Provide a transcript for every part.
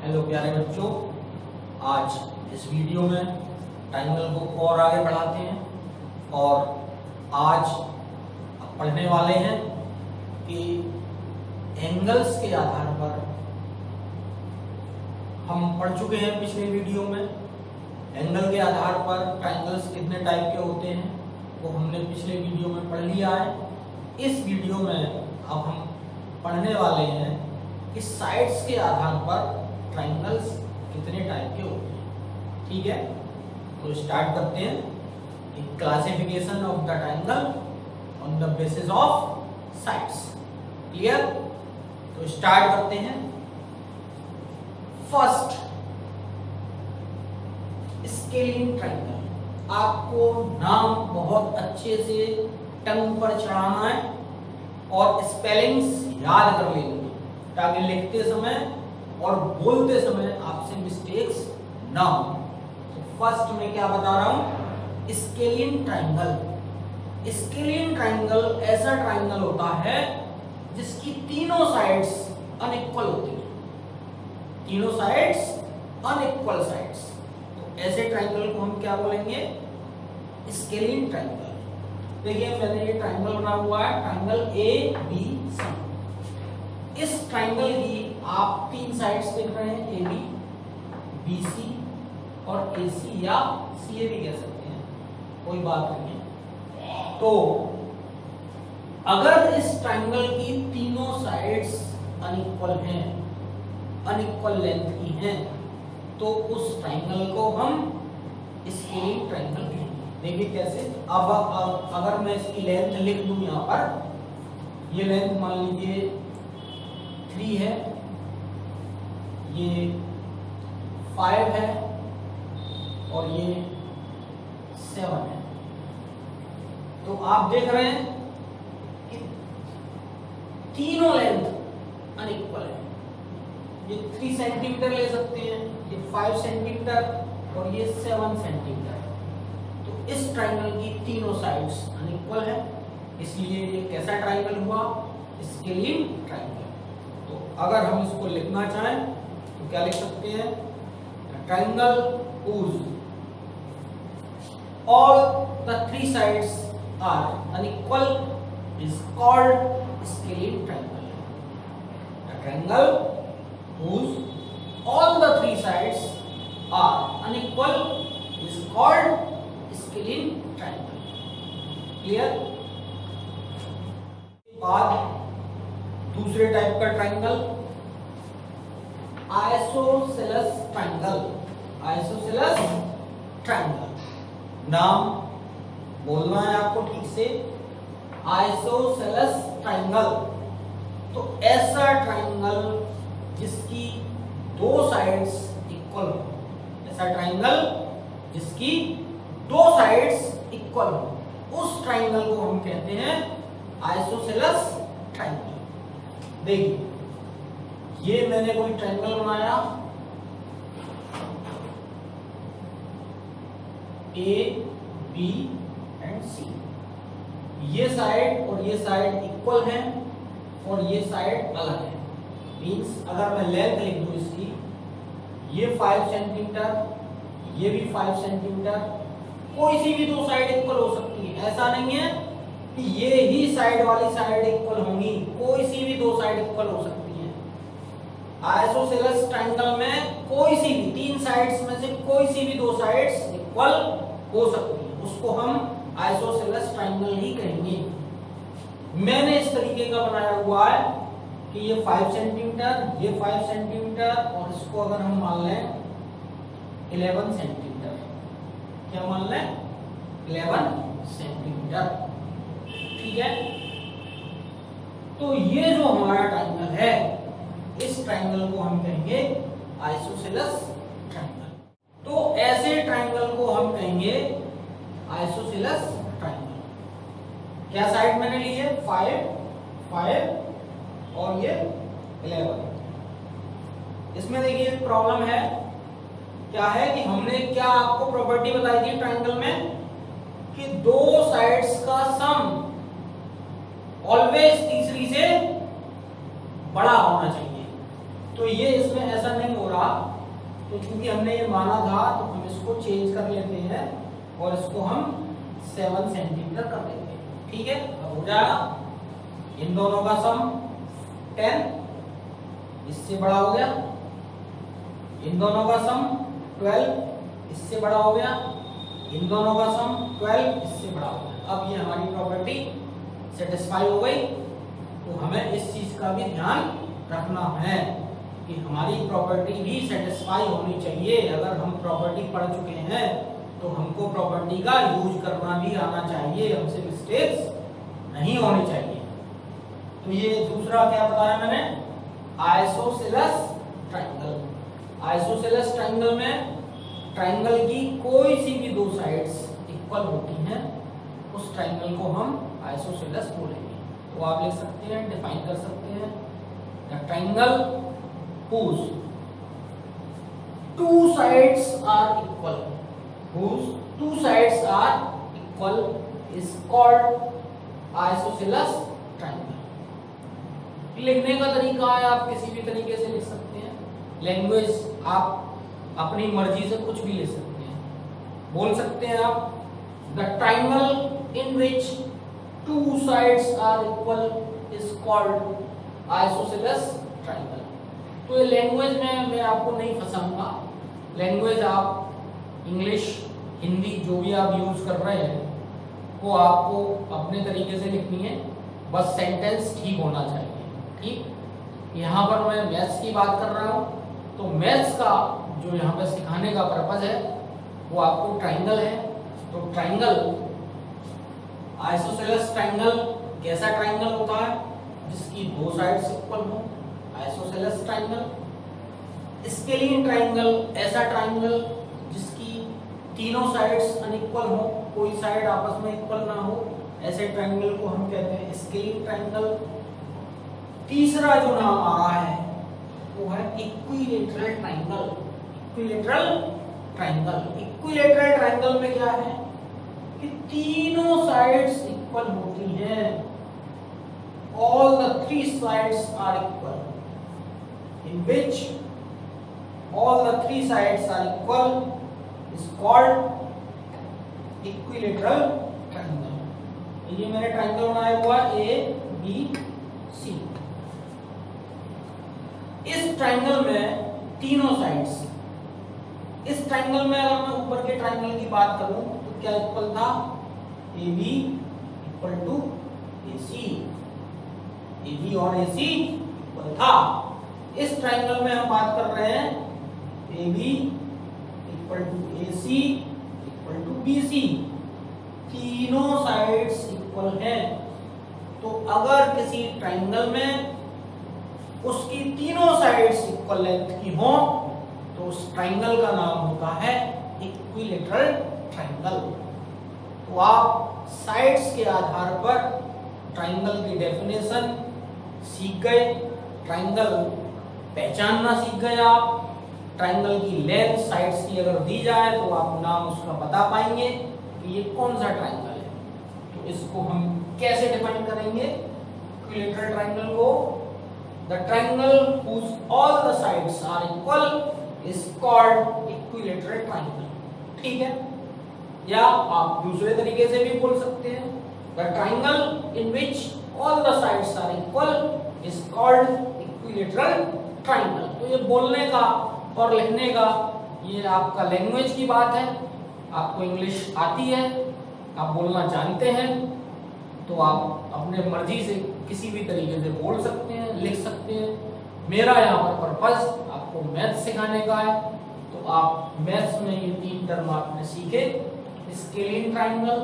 Hello प्यारे बच्चों, आज इस वीडियो में ट्रायंगल को और आगे बढ़ाते हैं और आज पढ़ने वाले हैं कि एंगल्स के आधार पर हम पढ़ चुके हैं पिछले वीडियो में। एंगल के आधार पर ट्रायंगल्स कितने टाइप के होते हैं वो हमने पिछले वीडियो में पढ़ लिया है। इस वीडियो में अब हम पढ़ने वाले हैं कि साइड्स के आधार पर ट्रायंगल्स कितने टाइप के होते हैं। ठीक है, तो स्टार्ट करते हैं कि classification of the triangle on the basis of sides. Clear? तो स्टार्ट करते हैं। First, scaling triangle. आपको नाम बहुत अच्छे से टंग पर चढ़ाना है और स्पेलिंग्स याद कर लेंगे ताकि लिखते समय और बोलते समय आपसे मिस्टेक्स ना हो। तो फर्स्ट में क्या बता रहा हूं, स्केलियन ट्रायंगल। स्केलियन ट्रायंगल ऐसा ट्रायंगल होता है जिसकी तीनों साइड्स अनइक्वल होती हैं। तीनों साइड्स अनइक्वल साइड्स, तो ऐसे ट्रायंगल को हम क्या बोलेंगे, स्केलियन ट्रायंगल। देखिए मैंने ये ट्रायंगल बना हुआ है, ट्रायंगल ए बी सी। इस ट्रायंगल की आप तीन साइड्स देख रहे हैं, ए बी, बी सी और ए सी या सी ए भी कह सकते हैं, कोई बात नहीं है। तो अगर इस ट्रायंगल की तीनों साइड्स अनइक्वल हैं, अनइक्वल लेंथ की हैं, तो उस ट्रायंगल को हम स्केलिंग ट्रायंगल कहेंगे। देखिए कैसे। अब अगर मैं इसकी लेंथ लिख दूं यहां पर, ये लेंथ मान लीजिए 3 है, ये 5 है और ये 7 है। तो आप देख रहे हैं कि तीनों लेंथ अनइक्वल है। ये 3 सेंटीमीटर ले सकते हैं, ये 5 सेंटीमीटर और ये 7 सेंटीमीटर। तो इस ट्रायंगल की तीनों साइड्स अनइक्वल है, इसलिए ये कैसा ट्रायंगल हुआ, स्केलिंग ट्रायंगल। तो अगर हम इसको लिखना चाहें तो क्या लिख सकते हैं, triangle whose all the 3 sides are unequal is called scalene triangle. A triangle whose all the 3 sides are unequal is called scalene triangle. Clear? बाद दूसरे टाइप का triangle, isosceles triangle. Isosceles triangle, नाम बोलना है आपको ठीक से, आइसोसेलेस ट्रायंगल। तो ऐसा ट्रायंगल जिसकी दो साइड्स इक्वल हो, ऐसा ट्रायंगल जिसकी दो साइड्स इक्वल हो, उस ट्रायंगल को हम कहते हैं आइसोसेलेस ट्रायंगल। देखिए ये मैंने कोई ट्रायंगल बनाया, ए बी एंड सी। ये साइड और ये साइड इक्वल है और ये साइड अलग है। मींस अगर मैं लेंथ लिख दूं इसकी, ये 5 सेंटीमीटर, ये भी 5 सेंटीमीटर, कोई सी भी दो साइड इक्वल हो सकती है। ऐसा नहीं है कि ये ही साइड वाली साइड इक्वल होंगी, कोई सी भी दो साइड इक्वल हो सकती है। आइसोसेलेस ट्रायंगल में कोई सी भी 3 साइड्स में से कोई सी भी दो साइड्स इक्वल हो सकती है, उसको हम आइसोसेलेस ट्रायंगल ही कहेंगे। मैंने इस तरीके का बनाया हुआ है कि ये 5 सेंटीमीटर, ये 5 सेंटीमीटर और इसको अगर हम मान लें 11 सेंटीमीटर, क्या मान लें, 11 सेंटीमीटर। ठीक है, तो ये जो हमारा ट्रायंगल है, इस ट्रायंगल को हम कहेंगे आइसोसेलेस ट्रायंगल। तो ऐसे ट्रायंगल को हम कहेंगे आइसोसेलेस ट्रायंगल। क्या साइड मैंने ली है, 5 और ये 11। इसमें देखिए एक प्रॉब्लम है, क्या है कि हमने क्या आपको प्रॉपर्टी बताई थी ट्रायंगल में कि दो साइड्स का सम ऑलवेज तीसरी से बड़ा होना चाहिए। तो ये इसमें ऐसा नहीं हो रहा, तो क्योंकि हमने ये माना था तो हम इसको चेंज कर लेते हैं और इसको हम 7 सेंटीमीटर कर देंगे। ठीक है, अब हो जाएगा इन दोनों का सम 10, इससे बड़ा हो गया, इन दोनों का सम 12, इससे बड़ा हो गया, इन दोनों का सम 12, इससे बड़ा हो गया। अब ये हमारी प्रॉपर्टी सेटिस्फाई हो गई। तो हमें इस चीज का भी ध्यान रखना है कि हमारी प्रॉपर्टी भी सेटिस्फाई होनी चाहिए। अगर हम प्रॉपर्टी पढ़ चुके हैं तो हमको प्रॉपर्टी का यूज करना भी आना चाहिए, हमसे मिस्टेक्स नहीं होनी चाहिए। तो ये दूसरा क्या बताया मैंने, आइसोसेलेस ट्रायंगल। आइसोसेलेस ट्रायंगल में ट्रायंगल की कोई सी भी दो साइड्स इक्वल होती हैं, उस ट्रायंगल को हम आइसोसेलेस बोलेंगे। तो आप लिख सकते हैं, डिफाइन कर सकते हैं, the triangle whose two sides are equal, whose two sides are equal is called isosceles triangle। लिखने का तरीका है, आप किसी भी तरीके से लिख सकते हैं, लैंग्वेज आप अपनी मर्जी से कुछ भी लिख सकते हैं। बोल सकते हैं आप the triangle in which two sides are equal is called isosceles triangle। तो ये लैंग्वेज में मैं आपको नहीं फंसाऊंगा, लैंग्वेज आप इंग्लिश हिंदी जो भी आप यूज कर रहे हैं वो आपको अपने तरीके से लिखनी है, बस सेंटेंस ठीक होना चाहिए। ठीक, यहाँ पर मैं मैथ्स की बात कर रहा हूँ, तो मैथ्स का जो यहाँ पे सिखाने का पर्पज है वो आपको ट्रायंगल है। तो ट्रायंगल, आइसोसेलेस ट्रायंगल कैसा ट्रायंगल होता है, जिसकी दो साइड्स इक्वल हो, आइसोसेलेस ट्रायंगल। स्केलिन ट्रायंगल ऐसा ट्रायंगल जिसकी तीनों साइड्स अनइक्वल हो, कोई साइड आपस में इक्वल ना हो, ऐसे ट्रायंगल को हम कहते हैं स्केलिन ट्रायंगल। तीसरा जो नाम आ रहा है वो है equilateral triangle. Equilateral triangle, equilateral triangle में क्या है कि तीनों साइड्स इक्वल होती हैं, all the three sides are equal, in which all the three sides are equal is called equilateral triangle। ये मैंने ट्रायंगल बनाया हुआ ए बी सी। इस ट्रायंगल में तीनों साइड्स, इस ट्रायंगल में अगर मैं ऊपर के ट्रायंगल की बात करूं तो क्या इक्वल था, A B equal to A C, A B और ए सी इक्वल था। इस ट्रायंगल में हम बात कर रहे हैं A B equal to A C equal to B C, तीनों साइड्स इक्वल हैं। तो अगर किसी ट्रायंगल में उसकी तीनों साइड्स इक्वल लेंथ की हो तो उस ट्रायंगल का नाम होता है इक्विलेटरल ट्रायंगल। तो आप साइड्स के आधार पर ट्रायंगल की डेफिनेशन सीख गए, ट्रायंगल पहचानना सीख गए आप। ट्रायंगल की लेंथ साइड्स की अगर दी जाए तो आप नाम उसका बता पाएंगे कि ये कौन सा ट्रायंगल है। तो इसको हम कैसे डिफाइन करेंगे इक्विलेटरल ट्रायंगल को, the triangle whose all the sides are equal is called equilateral triangle। ठीक है, या आप दूसरे तरीके से भी बोल सकते हैं the triangle in which all the sides are equal is called equilateral triangle। तो ये बोलने का और लिखने का ये आपका लैंग्वेज की बात है, आपको इंग्लिश आती है, आप बोलना जानते हैं, तो आप अपने मर्जी से किसी भी तरीके से बोल सकते हैं, लिख सकते हैं। मेरा यहाँ पर पर्पज आपको मैथ्स सिखाने का है, तो आप मैथ्स में ये तीन टर्म आपने सीखे, स्केलिन ट्रायंगल,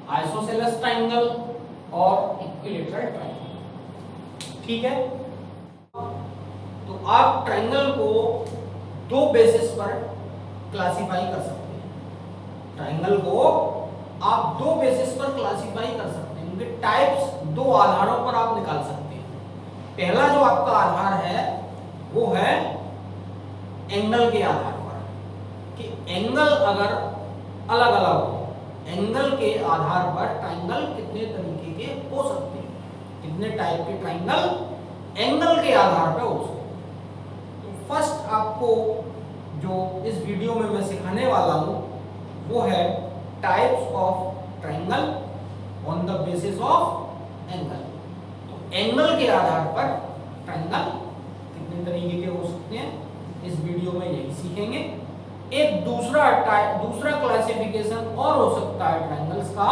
आइसोसेलेस ट्रायंगल और इक्विलेटरल ट्रायंगल। ठीक है, तो आप ट्रायंगल को दो बेसिस पर क्लासिफाई कर सकते हैं। ट्रायंगल को आप दो बेसिस पर क्लासिफाई कर सकते हैं, उनके टाइप्स दो आधारों पर आप निकाल सकते हैं। पहला जो आपका आधार है वो है एंगल के आधार पर, कि एंगल अगर अलग अलग हो, एंगल के आधार पर ट्रायंगल कितने तरीके के हो सकते हैं, कितने टाइप के ट्रायंगल एंगल के आधार पर हो सकते हैं। तो फर्स्ट आपको जो इस वीडियो में मैं सिखाने वाला हूं वो है types of triangle on the basis of angle. तो एंगल के आधार पर ट्रायंगल कितने तरीके के हो सकते हैं इस वीडियो में यही सीखेंगे। एक दूसरा क्लासिफिकेशन और हो सकता है ट्रायंगल्स का,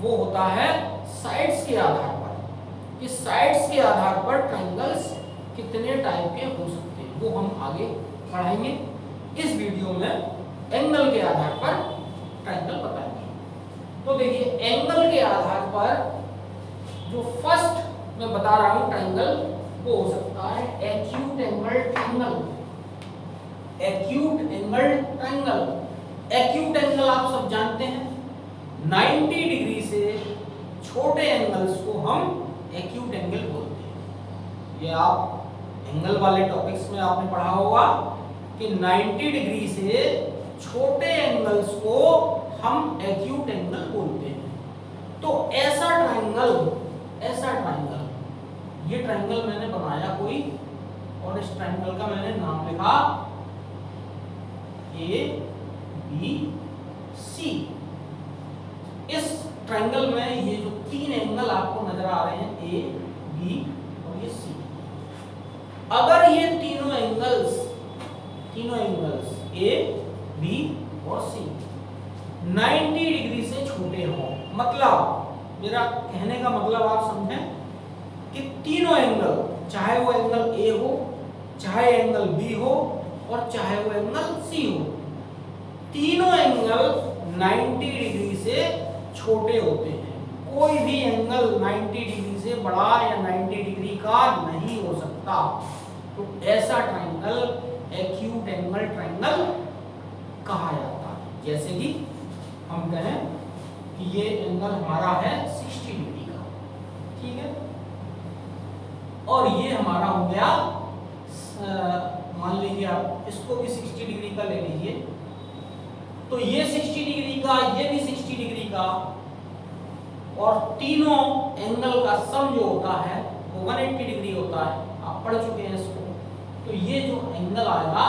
वो होता है साइड्स के आधार पर। कि साइड्स के आधार पर ट्रायंगल्स कितने टाइप के हो सकते हैं वो हम आगे पढ़ाएंगे। इस वीडियो में एंगल के आधार पर ट्रायंगल बताएंगे। तो देखिए एंगल के आधार पर जो फर्स्ट मैं बता रहा हूं ट्रायंगल वो हो सकता है acute angle triangle. Acute angle triangle, acute angle आप सब जानते हैं 90 डिग्री से छोटे एंगल्स को हम एक्यूट एंगल बोलते हैं। ये आप एंगल वाले टॉपिक्स में आपने पढ़ा होगा कि 90 डिग्री से छोटे एंगल्स को हम एक्यूट एंगल बोलते हैं। तो ऐसा ट्रायंगल, ये ट्रायंगल मैंने बनाया कोई और इस ट्रायंगल का मैंने नाम लिखा ए बी सी। इस ट्रायंगल में ये जो तीन एंगल आपको नजर आ रहे हैं ए बी और ये सी, अगर ये तीनों एंगल्स ए बी और सी 90 डिग्री से छोटे हों, मतलब मेरा कहने का मतलब आप समझें कि तीनों एंगल, चाहे वो एंगल ए हो, चाहे एंगल बी हो और चाहे वो एंगल सी हो, तीनों एंगल 90 डिग्री से छोटे होते हैं। कोई भी एंगल 90 डिग्री से बड़ा या 90 डिग्री का नहीं हो सकता। तो ऐसा ट्रायंगल एक्यूट एंगल ट्रायंगल कहा जाता है। जैसे कि हम कहें कि ये एंगल हमारा है 60 डिग्री का, ठीक है, और ये हमारा हो गया, मान लीजिए आप इसको भी 60 डिग्री का ले लीजिए, तो ये 60 डिग्री का, ये भी 60 डिग्री का, और तीनों एंगल का सम जो होता है वो 180 डिग्री होता है। आप पढ़ चुके हैं इसको। तो ये जो एंगल आएगा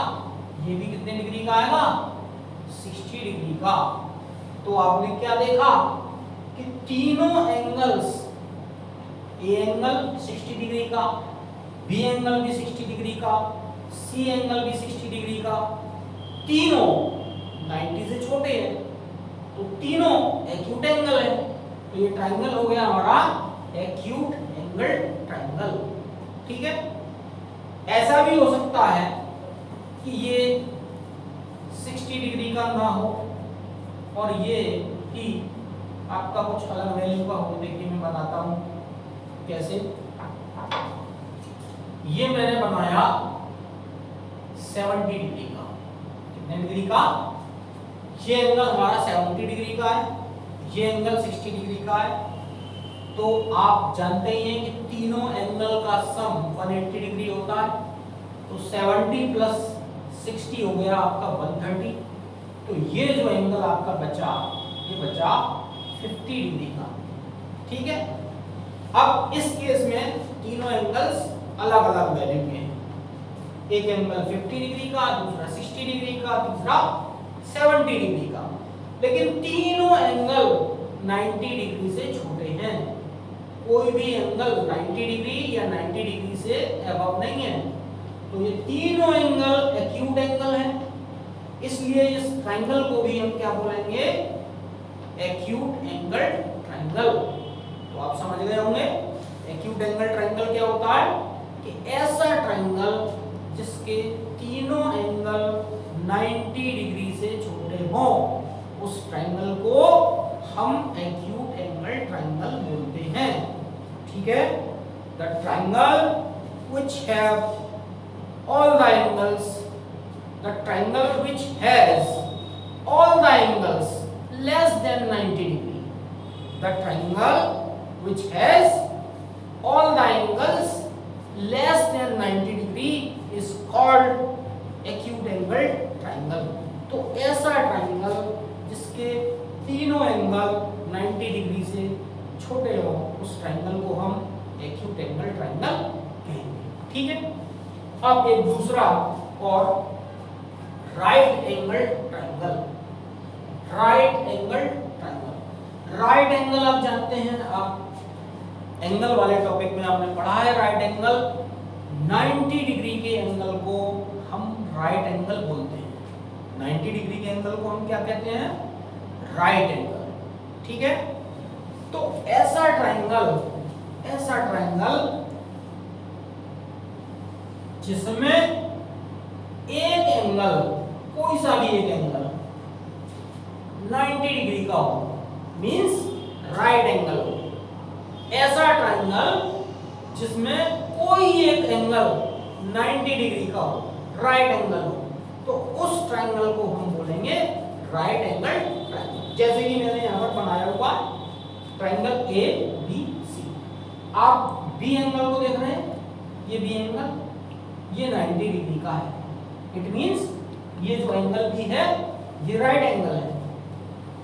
ये भी कितने डिग्री का आएगा, 60 डिग्री का। तो आपने क्या देखा कि तीनों एंगल्स, ए एंगल 60 डिग्री का, बी एंगल भी 60 डिग्री का, सी एंगल भी 60 डिग्री का, तीनों 90 से छोटे हैं, तो तीनों एक्यूट एंगल है। तो ये ट्रायंगल हो गया हमारा एक्यूट एंगल ट्रायंगल, ठीक है। ऐसा भी हो सकता है कि ये 60 डिग्री का ना हो और ये ही आपका कुछ अलग वैल्यू का हो। देखिए मैं बताता हूं कैसे। ये मैंने बनाया 70 डिग्री का, कितने डिग्री का, ये एंगल हमारा 70 डिग्री का है, ये एंगल 60 डिग्री का है। तो आप जानते ही हैं कि तीनों एंगल का सम 180 डिग्री होता है। तो 70 प्लस 60 हो गया आपका 130। तो ये जो एंगल आपका बचा, ये बचा 50 डिग्री का, ठीक है। अब इस केस में तीनों एंगल्स अलग अलग वैल्यू के हैं। एक एंगल 50 डिग्री का, दूसरा 60 डिग्री का, तीसरा 70 डिग्री का, लेकिन तीनों एंगल 90 डिग्री से छोटे हैं। कोई भी एंगल 90 डिग्री या 90 डिग्री से अबव नहीं है। तो ये तीनों एंगल एक्यूट एंगल है, इसलिए इस ट्रायंगल को भी हम क्या बोलेंगे, एक्यूट एंगल ट्रायंगल। तो आप समझ गए होंगे एक्यूट एंगल ट्रायंगल क्या होता है कि ऐसा ट्रायंगल जिसके तीनों एंगल 90 डिग्री से छोटे हों, उस ट्रायंगल को हम एक्यूट एंगल ट्रायंगल बोलते हैं, ठीक है। The triangle which have all the angles, the triangle which has all the angles less than 90 degree, the triangle which has all the angles less than 90 degree is called acute angle triangle। तो ऐसा triangle जिसके तीनों angle 90 degree से छोटे हो, उस triangle को हम एक्यूट एंगल ट्रायंगल कहेंगे। ठीक है, अब एक दूसरा और right angle triangle. Right angle triangle, right angle आप जानते हैं, आप एंगल वाले टॉपिक में आपने पढ़ा है राइट एंगल। 90 डिग्री के एंगल को हम राइट एंगल बोलते हैं। 90 डिग्री के एंगल को हम क्या कहते हैं? Right angle. ठीक है, तो ऐसा ट्रायंगल जिसमें एक एंगल, कोई सा भी एक एंगल 90 डिग्री का हो, मींस राइट एंगल हो। ऐसा ट्रायंगल जिसमें कोई एक एंगल 90 डिग्री का हो, राइट एंगल हो, तो उस ट्रायंगल को हम बोलेंगे राइट एंगल ट्रायंगल। जैसे कि मैंने यहां पर बनाया हुआ ट्रायंगल ए बी सी, आप बी एंगल को देख रहे हैं, ये बी एंगल, ये 90 डिग्री का है। इट मींस ये जो एंगल बी है ये राइट एंगल है,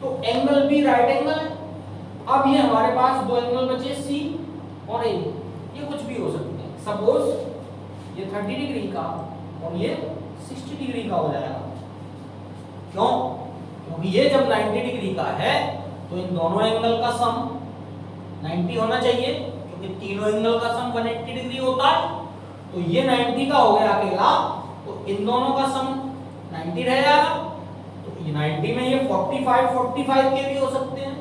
तो एंगल बी राइट एंगल है। अब ये हमारे पास दो एंगल बचे सी और ए, ये कुछ भी हो सकते हैं। सपोज ये 30 डिग्री का और ये 60 डिग्री का हो जाएगा। क्यों? क्योंकि ये जब 90 डिग्री का है तो इन दोनों एंगल का सम 90 होना चाहिए, क्योंकि तीनों एंगल का सम 180 डिग्री होता है। तो ये 90 का हो गया अकेला, तो इन दोनों का सम 90 रह जाएगा। तो ये 90 में ये 45 के भी हो सकते हैं,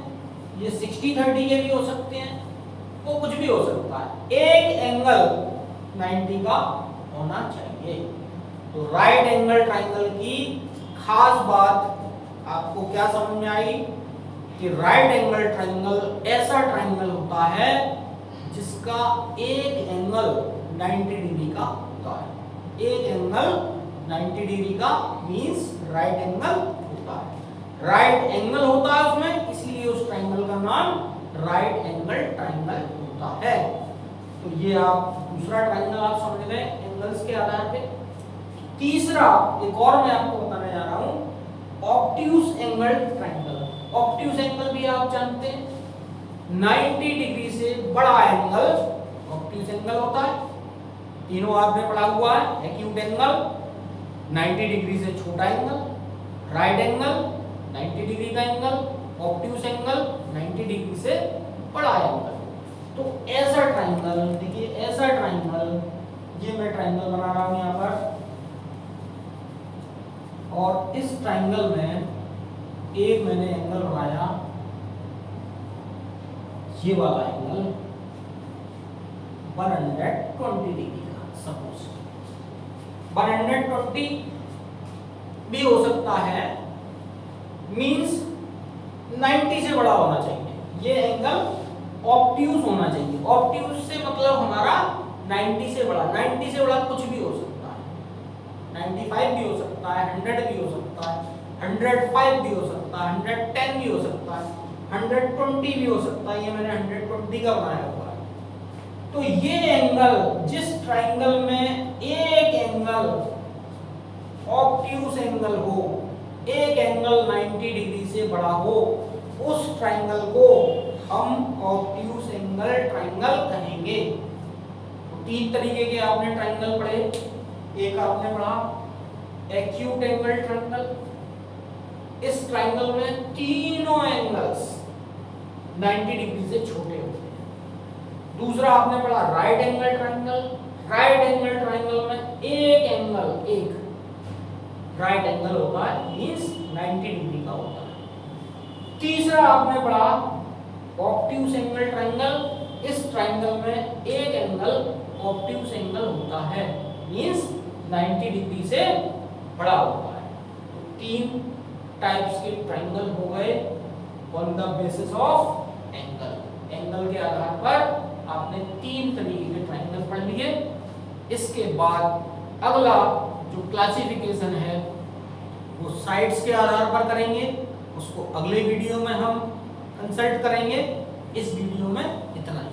ये 60-30 के भी हो सकते हैं, वो कुछ भी हो सकता है। एक एंगल 90 का होना चाहिए। तो राइट एंगल ट्रायंगल की खास बात आपको क्या समझ में आई कि राइट एंगल ट्रायंगल ऐसा ट्रायंगल होता है जिसका एक एंगल 90 डिग्री का होता है। एक एंगल 90 डिग्री का मींस राइट एंगल होता है। राइट एंगल होता है उसमें, इसलिए उस ट्रायंगल का नाम राइट एंगल ट्रायंगल होता है। तो ये आप दूसरा ट्रायंगल आप समझ गए एंगल्स के आधार पे। तीसरा एक और मैं आपको बताने जा रहा हूं, obtuse angle triangle. Obtuse angle भी आप जानते हैं, 90 डिग्री से बड़ा एंगल ऑब्ट्यूज एंगल होता है। तीनों आपने पढ़ा हुआ है, एक्यूट एंगल 90 डिग्री से छोटा एंगल, राइट एंगल 90 डिग्री का एंगल, ऑब्ट्यूज एंगल 90 डिग्री से बड़ा एंगल। तो ऐसा ट्रायंगल, देखिए ऐसा ट्रायंगल, ये मैं ट्रायंगल बना रहा हूं यहां पर, और इस ट्रायंगल में एक मैंने एंगल बनाया, ये वाला एंगल 120 डिग्री का। सपोज 120 भी हो सकता है, मींस 90 से बड़ा होना चाहिए। ये एंगल ऑब्ट्यूज होना चाहिए। ऑब्ट्यूज से मतलब हमारा 90 से बड़ा, 90 से बड़ा कुछ भी हो सकता है, 95 भी हो सकता है, 100 भी हो सकता है, 105 भी हो सकता है, 110 भी हो सकता है, 120 भी हो सकता है। ये मैंने 120 का बनाया हुआ है। तो ये एंगल, जिस ट्रायंगल में एक एंगल ऑब्ट्यूज एंगल हो, एक एंगल 90 डिग्री से बड़ा हो, उस ट्रायंगल को हम ऑब्ट्यूज एंगल ट्रायंगल कहेंगे। तो तीन तरीके के आपने ट्रायंगल पढ़े। एक आपने पढ़ा एक्यूट एंगल ट्रायंगल, इस ट्रायंगल में तीनों एंगल्स 90 डिग्री से छोटे होते हैं। दूसरा आपने पढ़ा right angle triangle. Right angle triangle में एक एंगल, एक राइट एंगल होता है, मींस 90 डिग्री का होता है। तीसरा आपने पढ़ा ऑब्ट्यूज एंगल ट्रायंगल। इस ट्रायंगल में एक एंगल ऑब्ट्यूज एंगल होता है, मींस 90 डिग्री से बड़ा होता है। तो तीन टाइप्स के ट्रायंगल हो गए on the basis of angle. Angle के आधार पर आपने तीन तरीके के ट्रायंगल पढ़ लिए। इसके बाद अगला जो क्लासिफिकेशन है वो साइड्स के आधार पर करेंगे, उसको अगले वीडियो में हम कंसल्ट करेंगे। इस वीडियो में इतना ही।